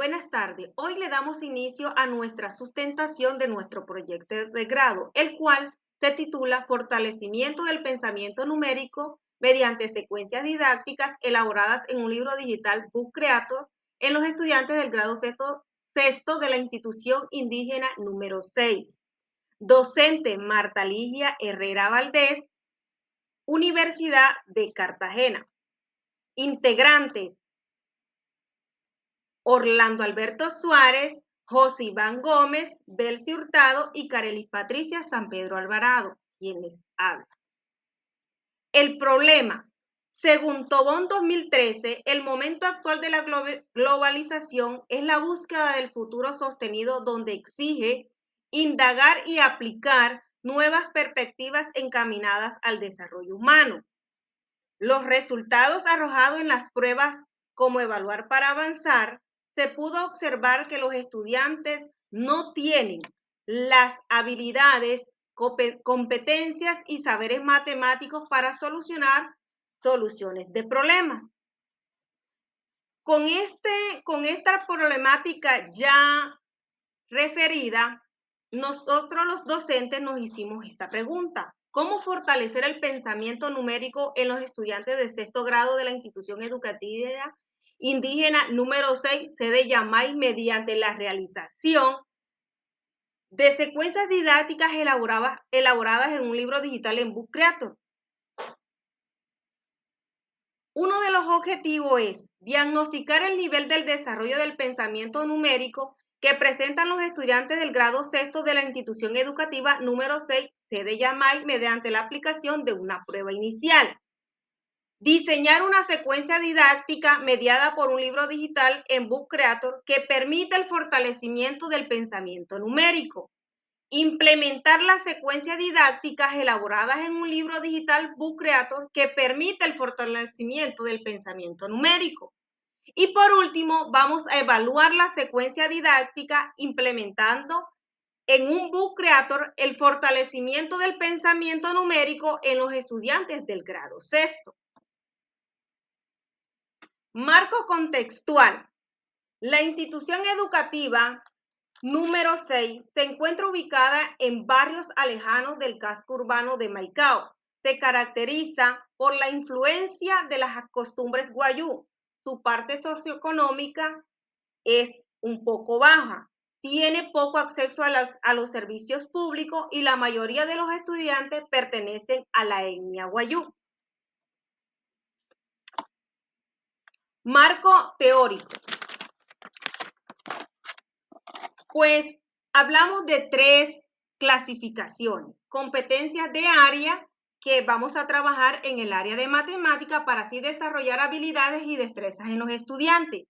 Buenas tardes. Hoy le damos inicio a nuestra sustentación de nuestro proyecto de grado, el cual se titula Fortalecimiento del pensamiento numérico mediante secuencias didácticas elaboradas en un libro digital Book Creator en los estudiantes del grado sexto de la institución indígena número 6. Docente Marta Ligia Herrera Valdés, Universidad de Cartagena. Integrantes: Orlando Alberto Suárez, José Iván Gómez, Belsi Hurtado y Carelis Patricia San Pedro Alvarado, quienes hablan. El problema. Según Tobón 2013, el momento actual de la globalización es la búsqueda del futuro sostenido donde exige indagar y aplicar nuevas perspectivas encaminadas al desarrollo humano. Los resultados arrojados en las pruebas como evaluar para avanzar, se pudo observar que los estudiantes no tienen las habilidades, competencias y saberes matemáticos para solucionar soluciones de problemas. Con esta problemática ya referida, nosotros los docentes nos hicimos esta pregunta: ¿cómo fortalecer el pensamiento numérico en los estudiantes de sexto grado de la institución educativa indígena número 6, sede Yamay, mediante la realización de secuencias didácticas elaboradas en un libro digital en Book Creator? Uno de los objetivos es diagnosticar el nivel del desarrollo del pensamiento numérico que presentan los estudiantes del grado sexto de la institución educativa número 6, sede Yamay, mediante la aplicación de una prueba inicial. Diseñar una secuencia didáctica mediada por un libro digital en Book Creator que permita el fortalecimiento del pensamiento numérico. Implementar las secuencias didácticas elaboradas en un libro digital Book Creator que permita el fortalecimiento del pensamiento numérico. Y por último, vamos a evaluar la secuencia didáctica implementando en un Book Creator el fortalecimiento del pensamiento numérico en los estudiantes del grado sexto. Marco contextual. La institución educativa número 6 se encuentra ubicada en barrios alejanos del casco urbano de Maicao. Se caracteriza por la influencia de las costumbres guayú. Su parte socioeconómica es un poco baja. Tiene poco acceso a los servicios públicos y la mayoría de los estudiantes pertenecen a la etnia guayú. Marco teórico. Pues hablamos de 3 clasificaciones: competencias de área, que vamos a trabajar en el área de matemática para así desarrollar habilidades y destrezas en los estudiantes.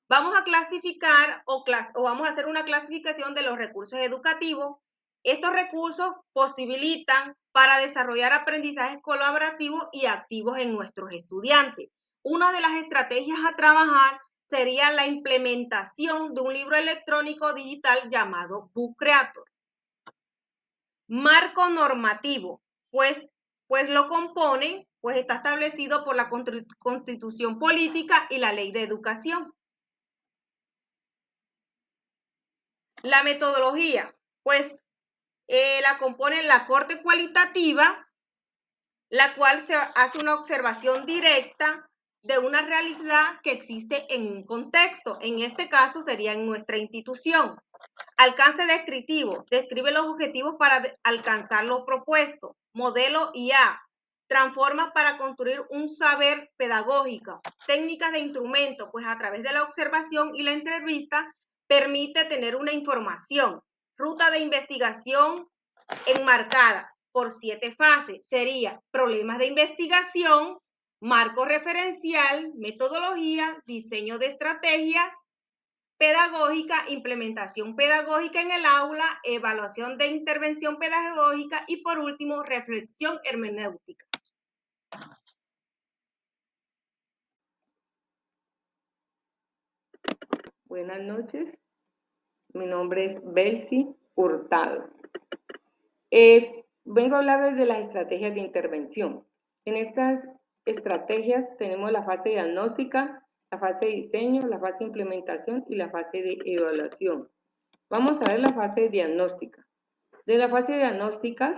Vamos a clasificar o vamos a hacer una clasificación de los recursos educativos. Estos recursos posibilitan para desarrollar aprendizajes colaborativos y activos en nuestros estudiantes. Una de las estrategias a trabajar sería la implementación de un libro electrónico digital llamado Book Creator. Marco normativo, pues lo componen, pues está establecido por la Constitución Política y la Ley de Educación. La metodología, pues la compone la corte cualitativa, la cual se hace una observación directa de una realidad que existe en un contexto. En este caso sería en nuestra institución. Alcance descriptivo, describe los objetivos para alcanzar lo propuesto. Modelo IA, transforma para construir un saber pedagógico. Técnicas de instrumento, pues a través de la observación y la entrevista permite tener una información. Ruta de investigación enmarcadas por 7 fases. Sería problemas de investigación, marco referencial, metodología, diseño de estrategias pedagógica, implementación pedagógica en el aula, evaluación de intervención pedagógica y por último, reflexión hermenéutica. Buenas noches, mi nombre es Belsi Hurtado. Vengo a hablar de las estrategias de intervención. En estas estrategias tenemos la fase diagnóstica, la fase de diseño, la fase de implementación y la fase de evaluación. Vamos a ver la fase diagnóstica. De la fase diagnóstica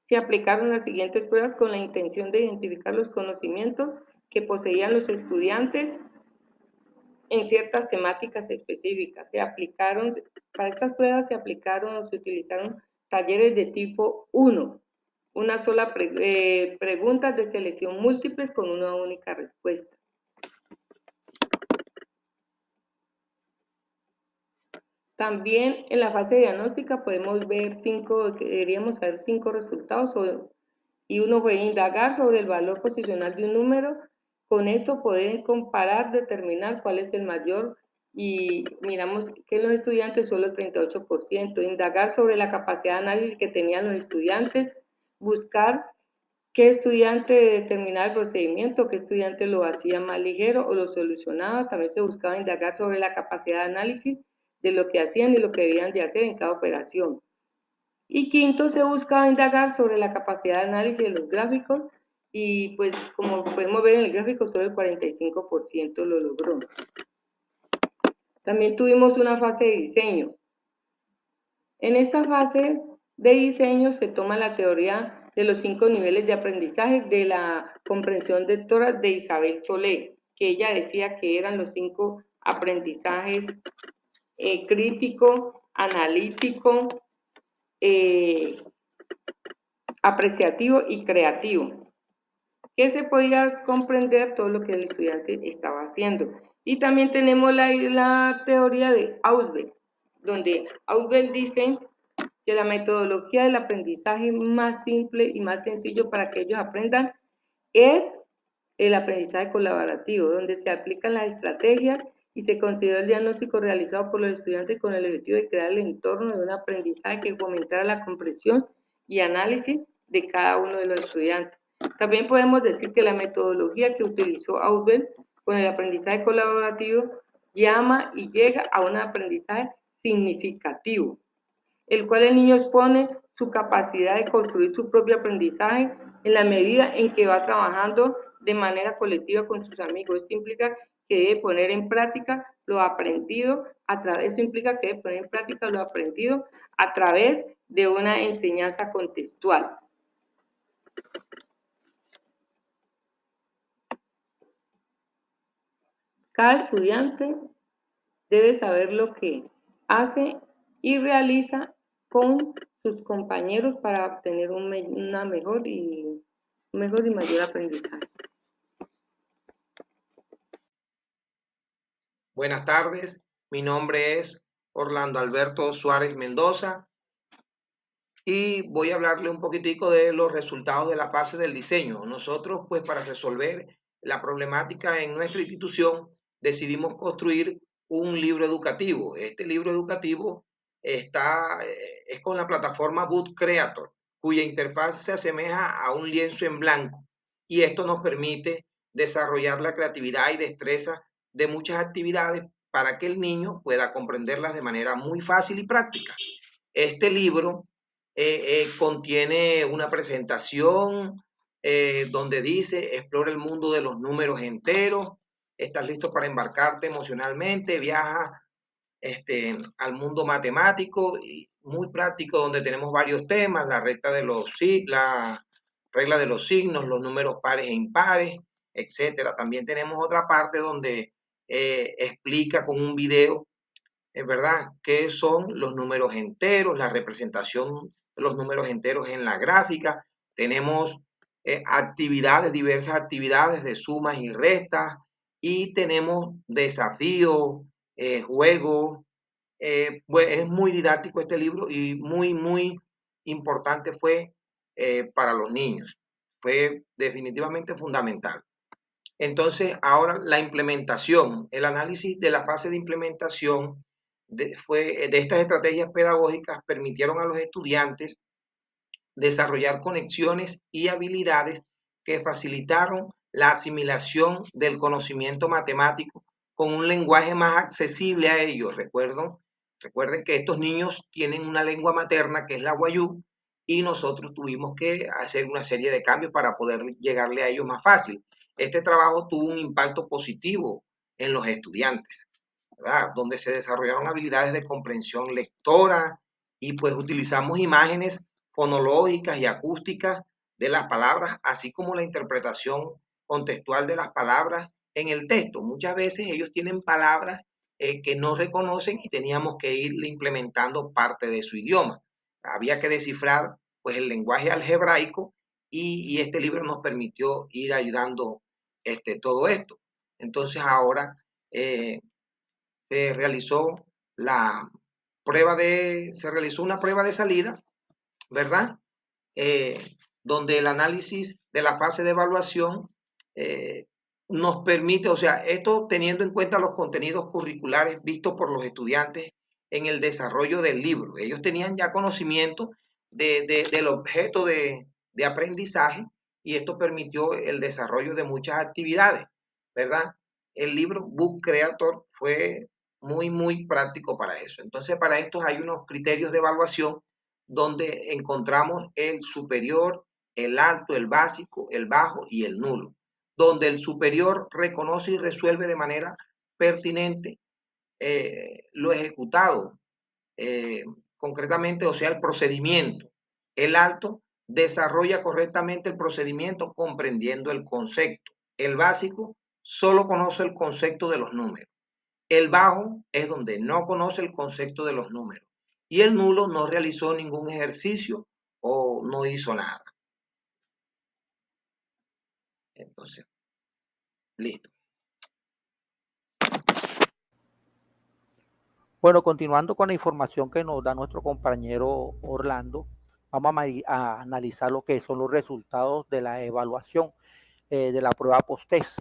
se aplicaron las siguientes pruebas con la intención de identificar los conocimientos que poseían los estudiantes en ciertas temáticas específicas. Para estas pruebas se utilizaron talleres de tipo 1, una sola preguntas de selección múltiples con una única respuesta. También en la fase diagnóstica podemos ver deberíamos saber 5 resultados y uno fue indagar sobre el valor posicional de un número. Con esto pueden comparar, determinar cuál es el mayor y miramos que en los estudiantes solo el 38%. Indagar sobre la capacidad de análisis que tenían los estudiantes, buscar qué estudiante determinaba el procedimiento, qué estudiante lo hacía más ligero o lo solucionaba. También se buscaba indagar sobre la capacidad de análisis de lo que hacían y lo que debían de hacer en cada operación. Y quinto, se buscaba indagar sobre la capacidad de análisis de los gráficos y pues como podemos ver en el gráfico solo el 45% lo logró. También tuvimos una fase de diseño. En esta fase de diseño se toma la teoría de los 5 niveles de aprendizaje de la comprensión lectora de Isabel Solé, que ella decía que eran los 5 aprendizajes crítico, analítico, apreciativo y creativo, que se podía comprender todo lo que el estudiante estaba haciendo. Y también tenemos la teoría de Ausubel, donde Ausubel dice que la metodología del aprendizaje más simple y más sencillo para que ellos aprendan es el aprendizaje colaborativo, donde se aplican las estrategias y se considera el diagnóstico realizado por los estudiantes con el objetivo de crear el entorno de un aprendizaje que fomentara la comprensión y análisis de cada uno de los estudiantes. También podemos decir que la metodología que utilizó Ausubel con el aprendizaje colaborativo llama y llega a un aprendizaje significativo, el cual el niño expone su capacidad de construir su propio aprendizaje en la medida en que va trabajando de manera colectiva con sus amigos. Esto implica que debe poner en práctica lo aprendido a través de una enseñanza contextual. Cada estudiante debe saber lo que hace y realiza con sus compañeros para obtener un mejor y mayor aprendizaje. Buenas tardes, mi nombre es Orlando Alberto Suárez Mendoza y voy a hablarle un poquitico de los resultados de la fase del diseño. Nosotros, pues, para resolver la problemática en nuestra institución, decidimos construir un libro educativo. Este libro educativo es con la plataforma Boot Creator, cuya interfaz se asemeja a un lienzo en blanco, y esto nos permite desarrollar la creatividad y destreza de muchas actividades para que el niño pueda comprenderlas de manera muy fácil y práctica. Este libro contiene una presentación donde dice: explora el mundo de los números enteros, estás listo para embarcarte emocionalmente, viaja al mundo matemático y muy práctico, donde tenemos varios temas: la regla de los signos, los números pares e impares, etcétera. También tenemos otra parte donde explica con un video, es verdad, qué son los números enteros, la representación de los números enteros en la gráfica. Tenemos diversas actividades de sumas y restas, y tenemos desafíos, juegos. Pues es muy didáctico este libro y muy importante fue para los niños. Fue definitivamente fundamental. Entonces, ahora la implementación, el análisis de la fase de implementación de estas estrategias pedagógicas permitieron a los estudiantes desarrollar conexiones y habilidades que facilitaron la asimilación del conocimiento matemático con un lenguaje más accesible a ellos. Recuerden que estos niños tienen una lengua materna que es la wayuu, y nosotros tuvimos que hacer una serie de cambios para poder llegarle a ellos más fácil. este trabajo tuvo un impacto positivo en los estudiantes, ¿verdad? Donde se desarrollaron habilidades de comprensión lectora y pues utilizamos imágenes fonológicas y acústicas de las palabras, así como la interpretación contextual de las palabras en el texto. Muchas veces ellos tienen palabras que no reconocen y teníamos que ir implementando parte de su idioma. Había que descifrar pues el lenguaje algebraico y este libro nos permitió ir ayudando todo esto. Entonces ahora se realizó se realizó una prueba de salida, ¿verdad? Donde el análisis de la fase de evaluación nos permite, o sea, esto teniendo en cuenta los contenidos curriculares vistos por los estudiantes en el desarrollo del libro. Ellos tenían ya conocimiento del objeto de aprendizaje y esto permitió el desarrollo de muchas actividades, ¿verdad? El libro Book Creator fue muy práctico para eso. Entonces, para esto hay unos criterios de evaluación donde encontramos el superior, el alto, el básico, el bajo y el nulo, donde el superior reconoce y resuelve de manera pertinente lo ejecutado, concretamente, o sea, el procedimiento. El alto desarrolla correctamente el procedimiento comprendiendo el concepto. El básico solo conoce el concepto de los números. El bajo es donde no conoce el concepto de los números. Y el nulo no realizó ningún ejercicio o no hizo nada. Entonces, listo. Bueno, continuando con la información que nos da nuestro compañero Orlando, vamos a analizar lo que son los resultados de la evaluación de la prueba post-test.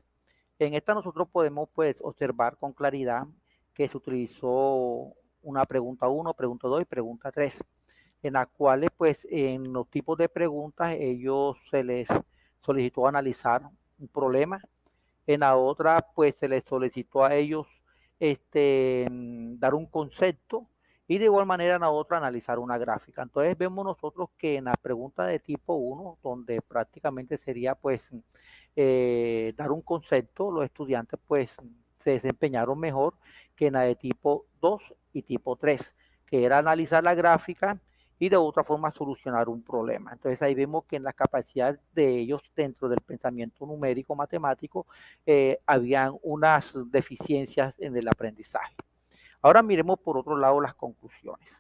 En esta nosotros podemos pues observar con claridad que se utilizó una pregunta 1, pregunta 2 y pregunta 3, en las cuales pues en los tipos de preguntas ellos se les solicitó analizar un problema. En la otra pues se les solicitó a ellos dar un concepto y de igual manera en la otra analizar una gráfica. Entonces vemos nosotros que en la pregunta de tipo 1, donde prácticamente sería pues dar un concepto, los estudiantes pues se desempeñaron mejor que en la de tipo 2 y tipo 3, que era analizar la gráfica y de otra forma solucionar un problema. Entonces ahí vemos que en las capacidades de ellos dentro del pensamiento numérico matemático habían unas deficiencias en el aprendizaje. Ahora miremos por otro lado las conclusiones.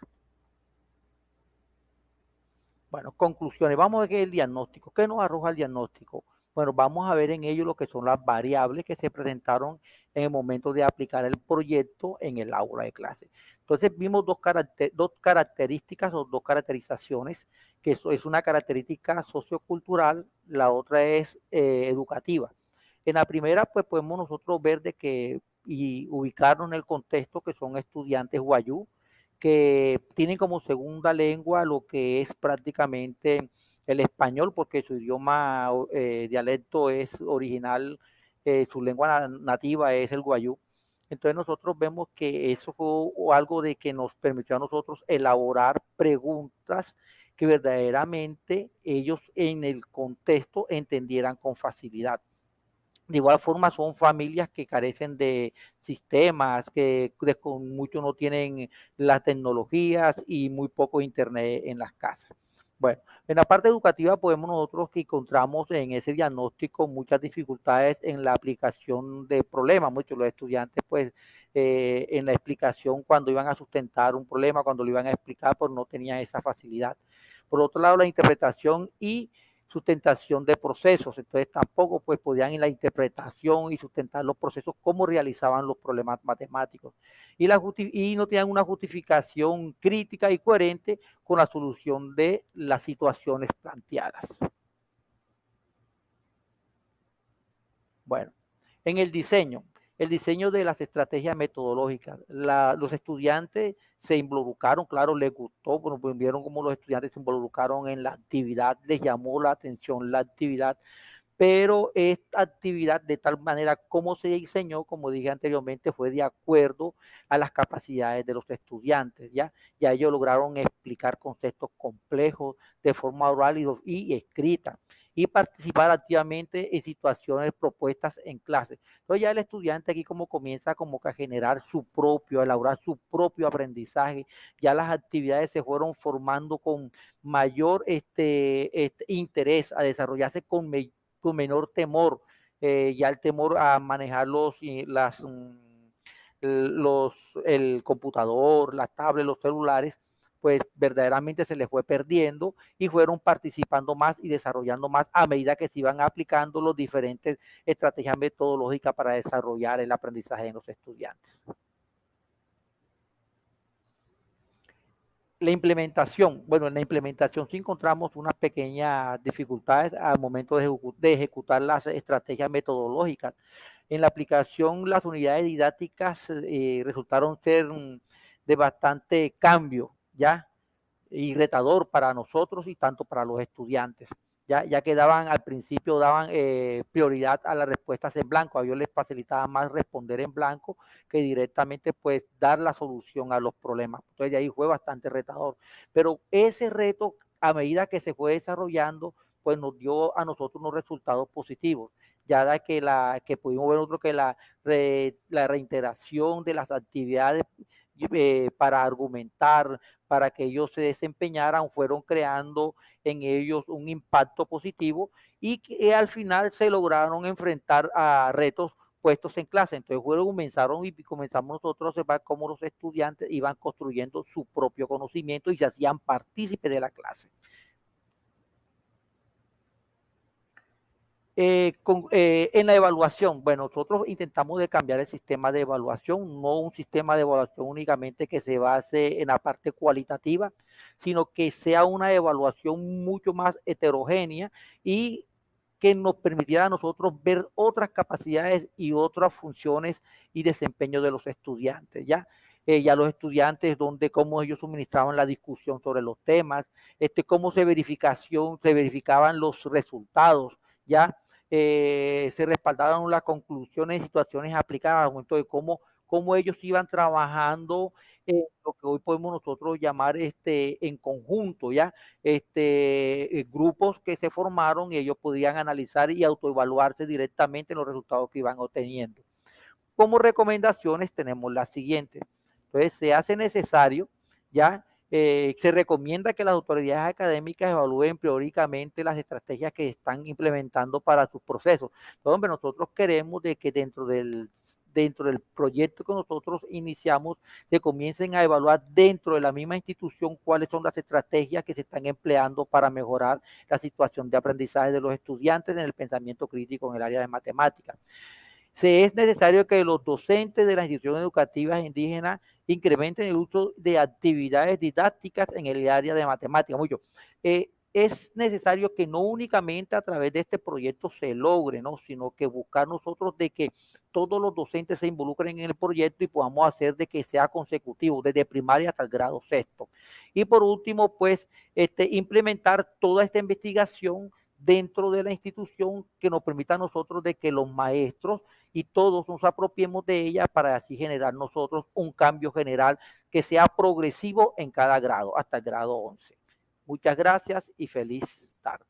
Bueno, conclusiones. Vamos a ver qué es el diagnóstico. ¿Qué nos arroja el diagnóstico? Bueno, vamos a ver en ello lo que son las variables que se presentaron en el momento de aplicar el proyecto en el aula de clase. Entonces vimos dos características o dos caracterizaciones, que es una característica sociocultural, la otra es educativa. En la primera, pues podemos nosotros ver de que y ubicarnos en el contexto que son estudiantes guayú, que tienen como segunda lengua lo que es prácticamente el español, porque su idioma dialecto es original, su lengua nativa es el guayú. Entonces nosotros vemos que eso fue algo de que nos permitió a nosotros elaborar preguntas que verdaderamente ellos en el contexto entendieran con facilidad. De igual forma son familias que carecen de sistemas, que con mucho no tienen las tecnologías y muy poco internet en las casas. Bueno, en la parte educativa podemos nosotros que encontramos en ese diagnóstico muchas dificultades en la aplicación de problemas. Muchos de los estudiantes pues en la explicación cuando iban a sustentar un problema, cuando lo iban a explicar, pues no tenían esa facilidad. Por otro lado, la interpretación y sustentación de procesos, entonces tampoco pues podían en la interpretación y sustentar los procesos cómo realizaban los problemas matemáticos y no tenían una justificación crítica y coherente con la solución de las situaciones planteadas. Bueno, en el diseño de las estrategias metodológicas. Los estudiantes se involucraron, claro, les gustó, pero vieron cómo los estudiantes se involucraron en la actividad, les llamó la atención la actividad, pero esta actividad de tal manera como se diseñó, como dije anteriormente, fue de acuerdo a las capacidades de los estudiantes, ¿ya? Ya ellos lograron explicar conceptos complejos de forma oral y escrita. y participar activamente en situaciones propuestas en clase. Entonces ya el estudiante aquí como comienza como que a generar su propio, a elaborar su propio aprendizaje, ya las actividades se fueron formando con mayor interés, a desarrollarse con menor temor, ya el temor a manejar los, el computador, las tablets, los celulares, pues verdaderamente se les fue perdiendo y fueron participando más y desarrollando más a medida que se iban aplicando las diferentes estrategias metodológicas para desarrollar el aprendizaje en los estudiantes. La implementación, bueno, en la implementación sí encontramos unas pequeñas dificultades al momento de ejecutar las estrategias metodológicas. En la aplicación, las unidades didácticas resultaron ser de bastante cambio, ¿ya? Y retador para nosotros y tanto para los estudiantes. Ya que daban al principio prioridad a las respuestas en blanco, a ellos les facilitaba más responder en blanco que directamente pues dar la solución a los problemas. Entonces de ahí fue bastante retador. Pero ese reto, a medida que se fue desarrollando, pues nos dio a nosotros unos resultados positivos. Ya que pudimos ver nosotros que la reiteración de las actividades para argumentar, para que ellos se desempeñaran, fueron creando en ellos un impacto positivo y que al final se lograron enfrentar a retos puestos en clase. Entonces comenzaron y comenzamos nosotros a observar cómo los estudiantes iban construyendo su propio conocimiento y se hacían partícipes de la clase. En la evaluación, bueno, nosotros intentamos de cambiar el sistema de evaluación, no un sistema de evaluación únicamente que se base en la parte cualitativa, sino que sea una evaluación mucho más heterogénea y que nos permitiera a nosotros ver otras capacidades y otras funciones y desempeño de los estudiantes, ¿ya? Ya los estudiantes, cómo ellos suministraban la discusión sobre los temas, cómo se verificaban los resultados, ¿ya? Se respaldaron las conclusiones de situaciones aplicadas al momento de cómo ellos iban trabajando lo que hoy podemos nosotros llamar en conjunto, ¿ya? Grupos que se formaron y ellos podían analizar y autoevaluarse directamente en los resultados que iban obteniendo. Como recomendaciones tenemos las siguientes. Entonces, se hace necesario, ¿ya? Se recomienda que las autoridades académicas evalúen periódicamente las estrategias que están implementando para sus procesos. Entonces, nosotros queremos de que dentro del proyecto que nosotros iniciamos, se comiencen a evaluar dentro de la misma institución cuáles son las estrategias que se están empleando para mejorar la situación de aprendizaje de los estudiantes en el pensamiento crítico en el área de matemáticas. Se es necesario que los docentes de las instituciones educativas indígenas incrementen el uso de actividades didácticas en el área de matemáticas. Es necesario que no únicamente a través de este proyecto se logre, ¿no? Sino que buscar nosotros de que todos los docentes se involucren en el proyecto y podamos hacer de que sea consecutivo, desde primaria hasta el grado sexto. Y por último, pues, implementar toda esta investigación dentro de la institución que nos permita a nosotros de que los maestros y todos nos apropiemos de ella para así generar nosotros un cambio general que sea progresivo en cada grado, hasta el grado 11. Muchas gracias y feliz tarde.